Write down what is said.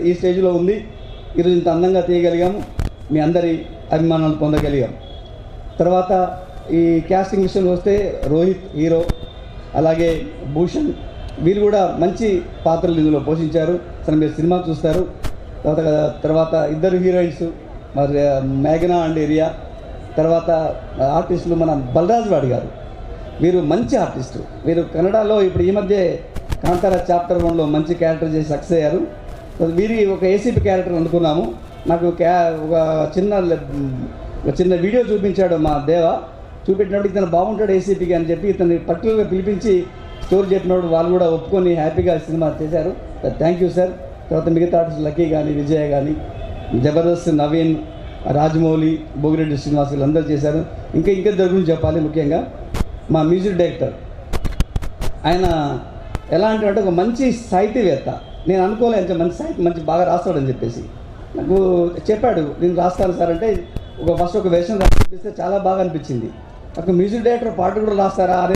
ఈ స్టేజ్లో ఉంది. ఈరోజు ఇంత అందంగా తీయగలిగాము, మీ అందరి అభిమానాలు పొందగలిగాం. తర్వాత ఈ క్యాస్టింగ్ విషయంలో వస్తే రోహిత్ హీరో, అలాగే భూషణ్, వీళ్ళు కూడా మంచి పాత్రలు ఇందులో పోషించారు. అసలు మీరు సినిమా చూస్తారు. తర్వాత ఇద్దరు హీరోయిన్స్, మరి మేఘనా అండ్ ఏరియా. తర్వాత ఆర్టిస్టులు మన బలరాజ్ వాడి గారు, వీరు మంచి ఆర్టిస్టు. వీరు కన్నడలో ఇప్పుడు ఈ మధ్య కాంతారా చాప్టర్ 1లో మంచి క్యారెక్టర్ చేసి సక్సెస్ అయ్యారు. వీరి ఒక ఏసీపీ క్యారెక్టర్ అనుకున్నాము. నాకు ఒక చిన్న వీడియో చూపించాడు మా దేవ. చూపెట్టినప్పుడు ఇతను బాగుంటాడు ఏసీపీకి అని చెప్పి ఇతన్ని పర్టికులర్గా పిలిపించి స్టోరీ చెప్పినప్పుడు వాళ్ళు కూడా ఒప్పుకొని హ్యాపీగా సినిమా చేశారు. Thank you sir. తర్వాత మిగతా ఆర్టిస్ట్ లక్కీ కానీ, విజయ కానీ, జబర్దస్త్ నవీన్, రాజమౌళి, భోగిరెడ్డి శ్రీనివాస్ వీళ్ళందరూ చేశారు. ఇంకా దగ్గర గురించి చెప్పాలి. ముఖ్యంగా మా మ్యూజిక్ డైరెక్టర్, ఆయన ఎలా అంటే ఒక మంచి సాహితీవేత్త. నేను అనుకోలే అంత మంచి బాగా రాస్తాడని చెప్పేసి నాకు చెప్పాడు. నేను రాస్తాను సార్ అంటే ఫస్ట్ ఒక వేషం రాసిస్తే చాలా బాగా అనిపించింది. నాకు మ్యూజిక్ డైరెక్టర్ పాట కూడా రాస్తారా అనే